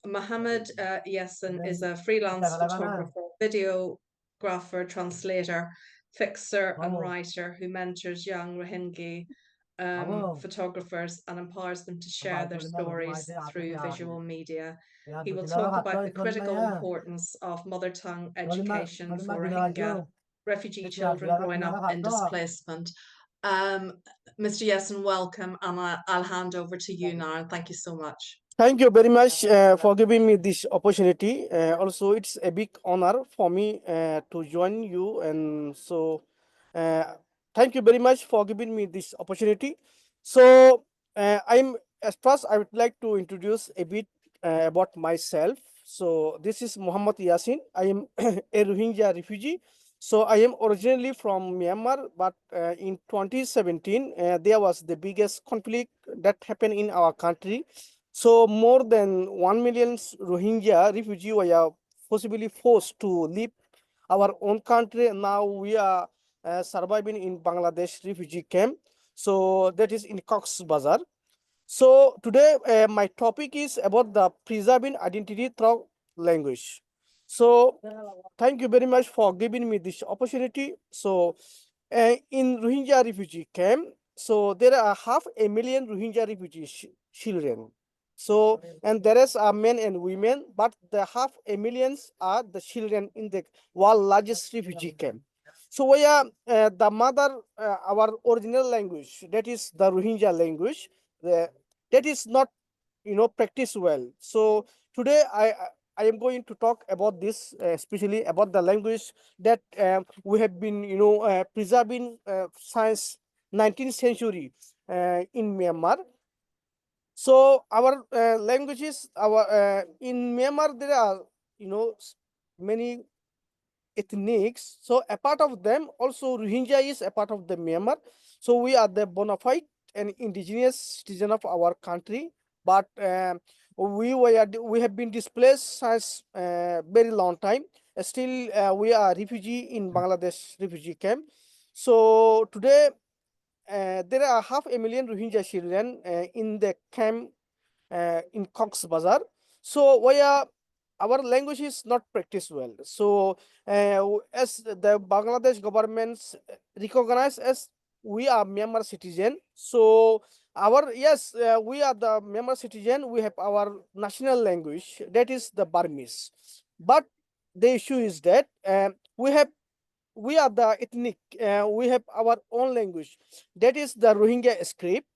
Muhammad Yeasin is a freelance photographer, videographer, translator, fixer, and writer who mentors young Rohingya photographers and empowers them to share their stories through visual media. He will talk about the critical importance of mother tongue education for Rohingya refugee children growing up in displacement. Mr. Yesin, welcome, and I'll hand over to you now, and thank you so much. Thank you very much for giving me this opportunity. Also, it's a big honor for me to join you, and so uh, thank you very much for giving me this opportunity. So, I'm as first I would like to introduce a bit about myself. So, this is Muhammad Yeasin. I am a Rohingya refugee. So, I am originally from Myanmar, but in 2017, there was the biggest conflict that happened in our country. So more than 1 million Rohingya refugees were possibly forced to leave our own country. Now we are surviving in Bangladesh refugee camp. So that is in Cox's Bazar. So today my topic is about the preserving identity through language. So thank you very much for giving me this opportunity. So in Rohingya refugee camp, so there are 500,000 Rohingya refugee children. So, and there is men and women, but the 500,000 are the children in the world largest refugee camp. So we are the mother, our original language, that is the Rohingya language, that is not, practiced well. So today I am going to talk about this, especially about the language that we have been, preserving since 19th century in Myanmar. So our languages, in Myanmar there are many ethnics. So a part of them also Rohingya is a part of the Myanmar. So we are the bona fide and indigenous citizen of our country, but we have been displaced since very long time. Still we are refugee in Bangladesh refugee camp. So today there are 500,000 Rohingya children in the camp in Cox's Bazar. So where our language is not practiced well. So as the Bangladesh governments recognize as we are Myanmar citizen. So yes, we are the Myanmar citizen. We have our national language, that is the Burmese. But the issue is that we are the ethnic. We have our own language, that is the Rohingya script.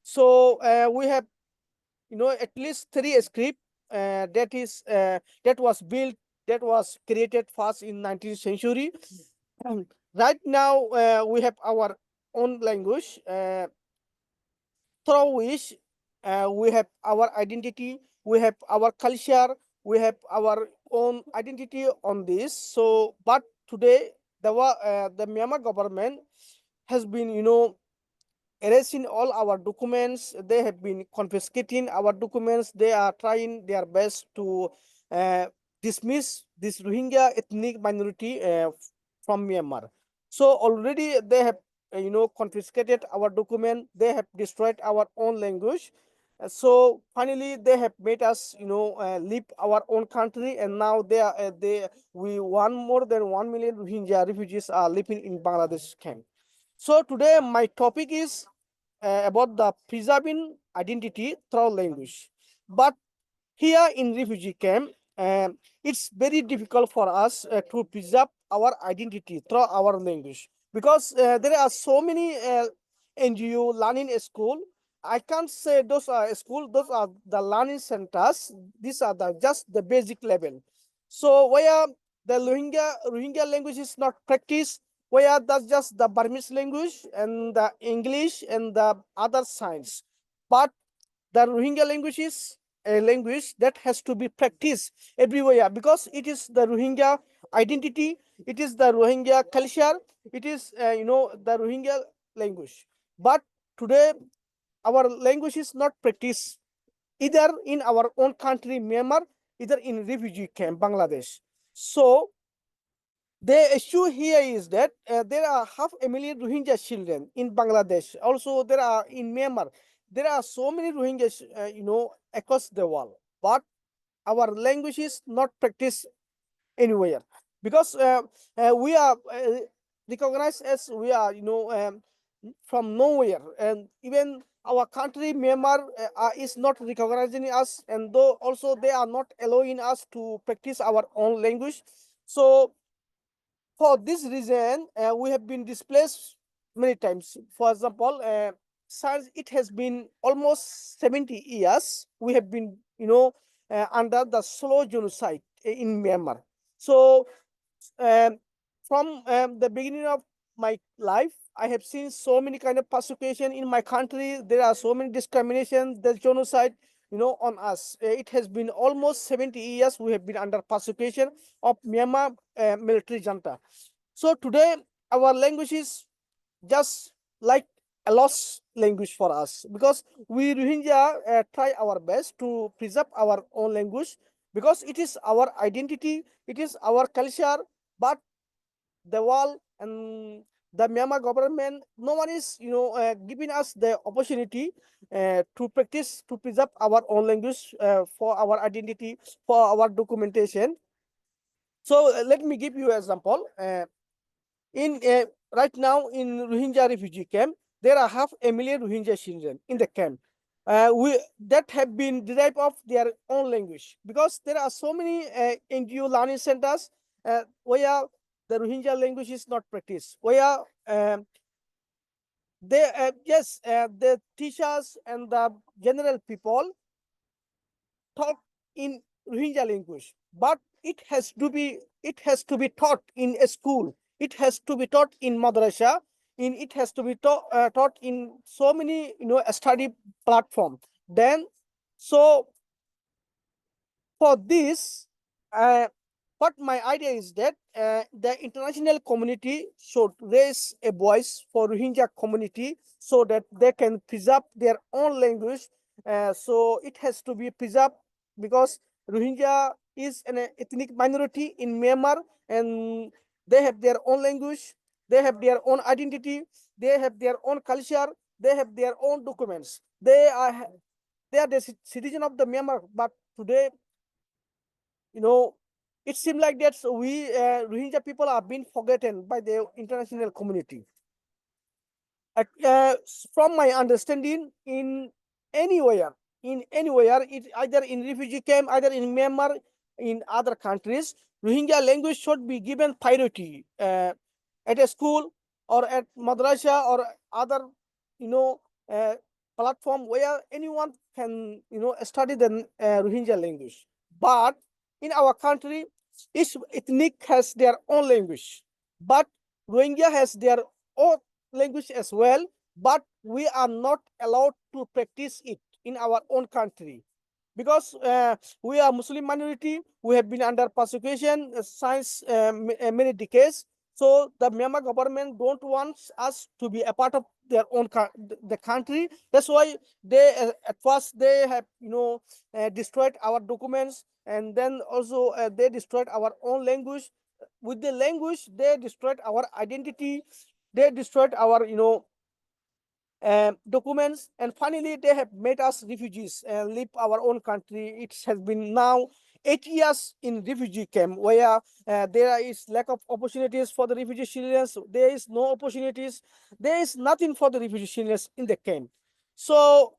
So we have at least three script that was built, that was created first in 19th century. Right now we have our own language through which we have our identity, we have our culture, we have our own identity on this. So but today the Myanmar government has been erasing all our documents. They have been confiscating our documents. They are trying their best to dismiss this Rohingya ethnic minority from Myanmar. So already they have confiscated our document. They have destroyed our own language. So finally they have made us leave our own country, and now we one more than 1 million Rohingya refugees are living in Bangladesh camp. So today my topic is about the preserving identity through language. But here in refugee camp, it's very difficult for us to preserve our identity through our language, because there are so many NGO learning school. I can't say those are school; those are the learning centers. These are just the basic level. So where the Rohingya language is not practiced, where that's just the Burmese language and the English and the other signs. But the Rohingya language is a language that has to be practiced everywhere, because it is the Rohingya identity, it is the Rohingya culture, it is the Rohingya language. But today our language is not practiced either in our own country Myanmar, either in refugee camp Bangladesh. So the issue here is that there are 500,000 Rohingya children in Bangladesh. Also, there are in Myanmar. there are so many Rohingyas, across the world, but our language is not practiced anywhere because we are recognized as we are, from nowhere, and even our country Myanmar is not recognizing us, and though also they are not allowing us to practice our own language. So for this reason, we have been displaced many times. For example, since it has been almost 70 years, we have been, under the slow genocide in Myanmar. So um, from the beginning of my life, I have seen so many kind of persecution in my country. There are so many discriminations, there's genocide, on us. It has been almost 70 years we have been under persecution of Myanmar military junta. So today, our language is just like a lost language for us because we Rohingya try our best to preserve our own language because it is our identity, it is our culture, but the world and the Myanmar government, no one is, giving us the opportunity to practice, to preserve our own language for our identity, for our documentation. So let me give you an example. In right now in Rohingya refugee camp, there are 500,000 Rohingya children in the camp. We that have been derived of their own language because there are so many NGO learning centers where the Rohingya language is not practiced. Where the teachers and the general people talk in Rohingya language, but it has to be taught in a school. It has to be taught in madrasa. It has to be taught in so many study platform. Then, so for this, uh, what my idea is that the international community should raise a voice for Rohingya community so that they can preserve their own language. So it has to be preserved because Rohingya is an ethnic minority in Myanmar, and they have their own language, they have their own identity, they have their own culture, they have their own documents. They are the citizen of the Myanmar, but today, you know, it seems like that we Rohingya people are being forgotten by the international community. From my understanding, anywhere, either in refugee camp, either in Myanmar, in other countries, Rohingya language should be given priority at a school or at madrasa or other, you know, uh, platform where anyone can, study the Rohingya language. But in our country, each ethnic has their own language, but Rohingya has their own language as well, but we are not allowed to practice it in our own country because we are Muslim minority. We have been under persecution since many decades. So the Myanmar government don't want us to be a part of their own the country. That's why they at first they have destroyed our documents, and then also they destroyed our own language. With the language, they destroyed our identity. They destroyed our documents, and finally they have made us refugees and leave our own country. It has been now 8 years in refugee camp where there is lack of opportunities for the refugee children. There is no opportunities, there is nothing for the refugee children in the camp. So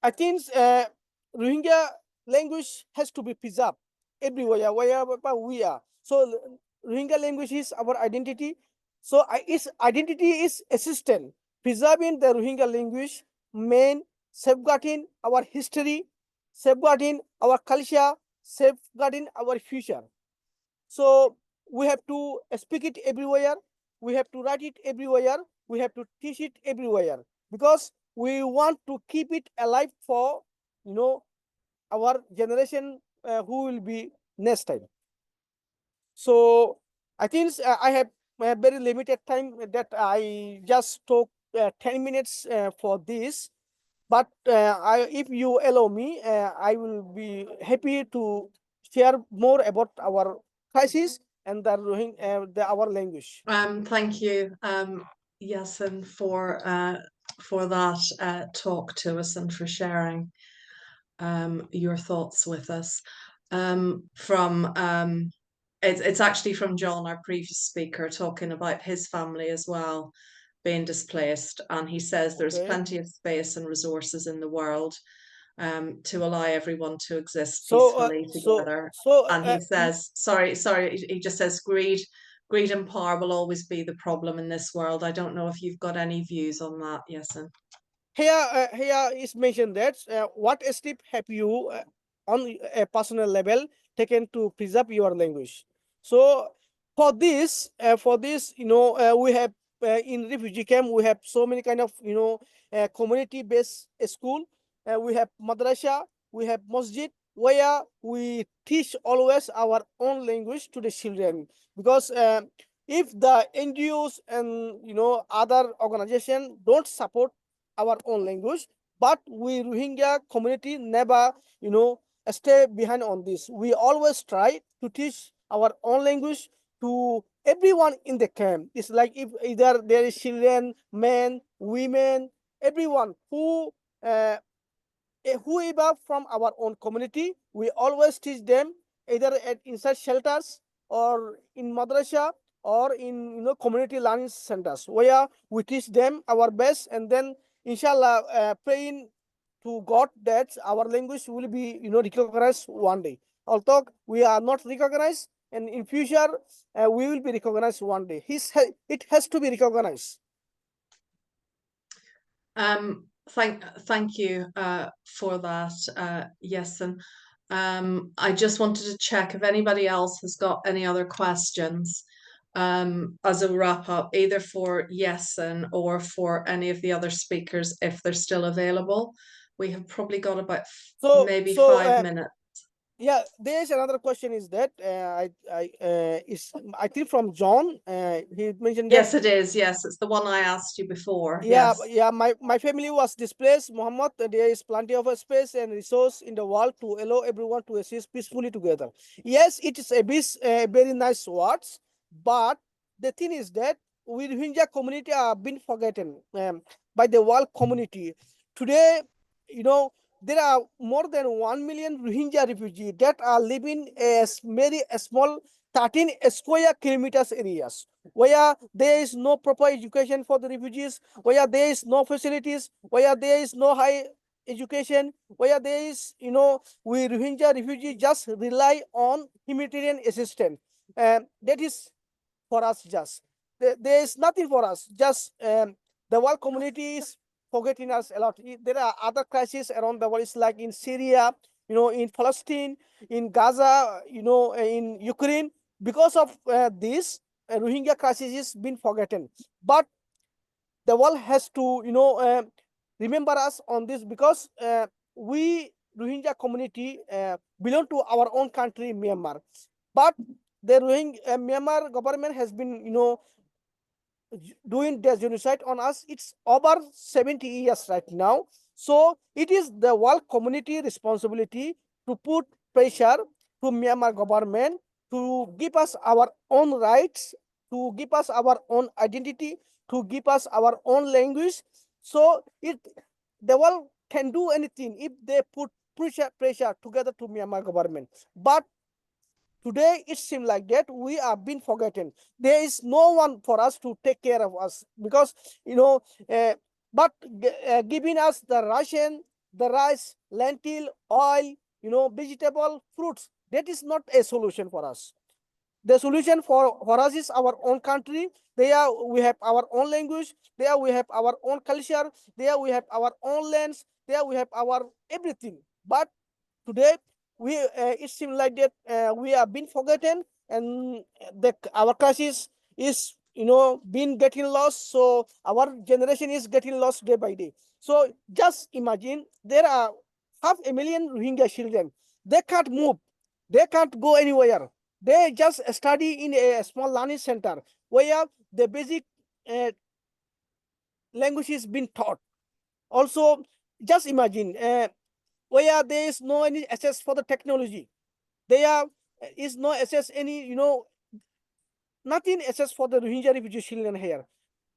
I think Rohingya language has to be preserved everywhere, wherever we are. So Rohingya language is our identity. So its identity is assistant. Preserving the Rohingya language mean safeguarding our history, safeguarding our culture, safeguarding our future. So we have to speak it everywhere. We have to write it everywhere. We have to teach it everywhere because we want to keep it alive for our generation who will be next time. So I think I have a very limited time that I just took 10 minutes for this. But if you allow me, I will be happy to share more about our crisis and our language. Thank you, Yeasin, for for that talk to us and for sharing your thoughts with us. It's actually from John, our previous speaker, talking about his family as well being displaced, and he says there's Okay. plenty of space and resources in the world to allow everyone to exist So, peacefully together. And he says, sorry, he just says greed and power will always be the problem in this world. I don't know if you've got any views on that, Yeasin. here is mentioned that what step have you on a personal level taken to preserve your language. So for this we have in refugee camp we have so many kind of community based school. We have madrasa, we have masjid where we teach always our own language to the children, because if the NGOs and other organization don't support our own language, but we Rohingya community never stay behind on this. We always try to teach our own language to everyone in the camp. It's like if either there is children, men, women, everyone whoever from our own community, we always teach them either at inside shelters or in madrasa or in community learning centers where we teach them our best, and then inshallah praying to God that our language will be recognized one day. Although we are not recognized, and in future we will be recognized one day. It has to be recognized. Thank you for that, Yeasin. I just wanted to check if anybody else has got any other questions as a wrap up, either for Yeasin or for any of the other speakers, if they're still available. We have probably got about maybe 5 minutes. Yeah, there's another question. Is that I think from John. He mentioned that. Yes, it is. Yes, it's the one I asked you before. Yeah, Yes. yeah. My family was displaced, Muhammad. There is plenty of space and resource in the world to allow everyone to exist peacefully together. Yes, it is a very nice words, but the thing is that we Rohingya community are being forgotten by the world community. Today, there are more than 1 million Rohingya refugees that are living as very small 13 square kilometers areas where there is no proper education for the refugees, where there is no facilities, where there is no high education, where there is, we Rohingya refugees just rely on humanitarian assistance. That is for us just. There is nothing for us, just the world community is forgetting us a lot. There are other crises around the world, it's like in Syria, in Palestine, in Gaza, in Ukraine. Because of this, Rohingya crisis is been forgotten. But the world has to, remember us on this, because we Rohingya community belong to our own country, Myanmar. But the Rohingya Myanmar government has been, doing the genocide on us. It's over 70 years right now. So it is the world community responsibility to put pressure to Myanmar government to give us our own rights, to give us our own identity, to give us our own language. So the world can do anything if they put pressure together to Myanmar government. But today it seems like that we are being forgotten. There is no one for us to take care of us, because uh, but giving us the ration, the rice, lentil, oil, vegetable, fruits, that is not a solution for us. The solution for us is our own country. There we have our own language. There we have our own culture. There we have our own lands. There we have our everything. But today it seems like that we are being forgotten, and our crisis is being getting lost. So our generation is getting lost day by day. So just imagine there are 500,000 Rohingya children. They can't move. They can't go anywhere. They just study in a small learning center where the basic uh, language is being taught. Also, just imagine where there is no any access for the technology. There is no access any, nothing access for the Rohingya refugee children here.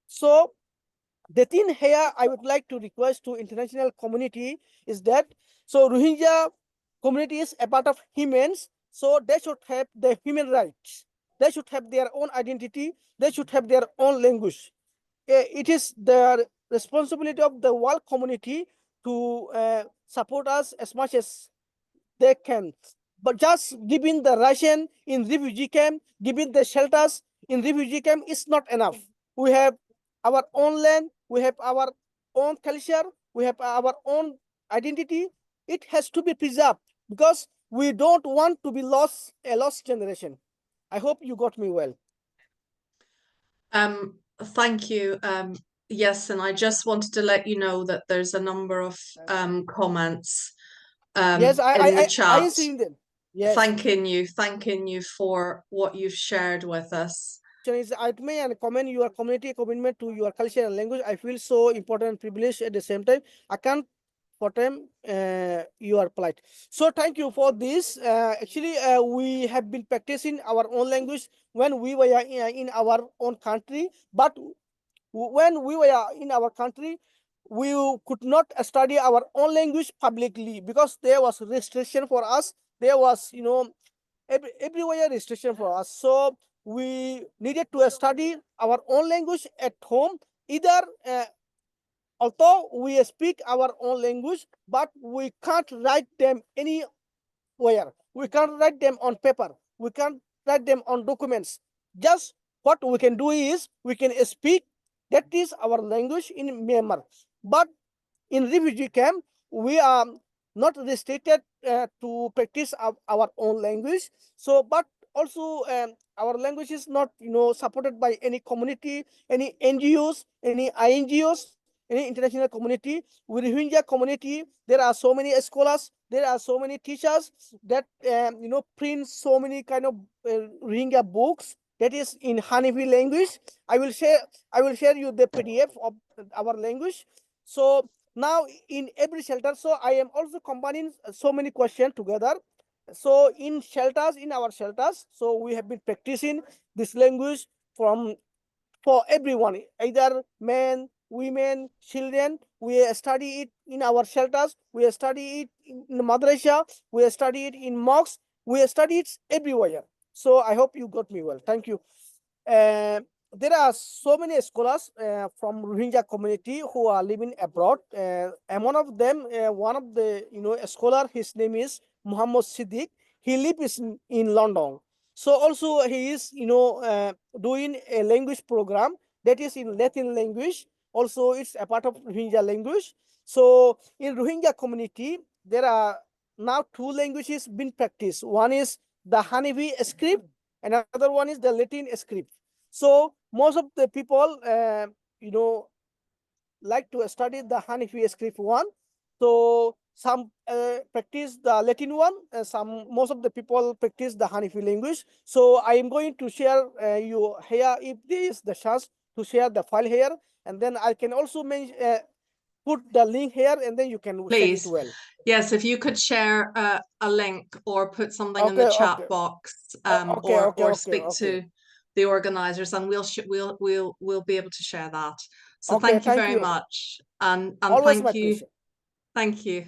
So the thing here I would like to request to international community is that, so Rohingya community is a part of humans, so they should have their human rights. They should have their own identity. They should have their own language. It is the responsibility of the world community to support us as much as they can. But just giving the ration in refugee camp, giving the shelters in refugee camp is not enough. We have our own land, we have our own culture, we have our own identity. It has to be preserved because we don't want to be a lost generation. I hope you got me well. Thank you. Yes, and I just wanted to let you know that there's a number of comments Yes, in the I chat seen them. Yes. thanking you for what you've shared with us. Is ultimate and comment your community commitment to your culture and language. I feel so important and privileged at the same time. I can't for time you are polite. So thank you for this. Actually, we have been practicing our own language when we were in our own country, but when we were in our country, we could not study our own language publicly because there was restriction for us. There was, everywhere restriction for us. So we needed to study our own language at home. Either, although we speak our own language, but we can't write them anywhere. We can't write them on paper. We can't write them on documents. Just what we can do is we can speak. That is our language in Myanmar. But in refugee camp, we are not restricted to practice our own language. So, but also our language is not, supported by any community, any NGOs, any INGOs, any international community. With Rohingya community, there are so many scholars, there are so many teachers that print so many kind of Rohingya books that is in Hanifi language. I will share you the PDF of our language. So now in every shelter, so I am also combining so many questions together. So in our shelters, so we have been practicing this language for everyone, either men, women, children. We study it in our shelters, we study it in madrasa, we study it in mosques, we study it everywhere. So I hope you got me well. Thank you. uh, there are so many scholars from Rohingya community who are living abroad, and one of them, one of the scholar, his name is Muhammad Siddiq. He lives in London. So also he is doing a language program that is in Latin language. Also, it's a part of Rohingya language. So in Rohingya community, there are now two languages being practiced. One is the Hanifi script, another one is the Latin script. So most of the people, like to study the Hanifi script one. So some practice the Latin one. Most of the people practice the Hanifi language. So I am going to share you here, if there is the chance to share the file here, and then I can also put the link here, and then you can check it Please. well. Yes, if you could share a link or put something in the chat box, or speak to the organizers, and we'll be able to share that. So thank you very much, and Always thank my you, pleasure. thank you.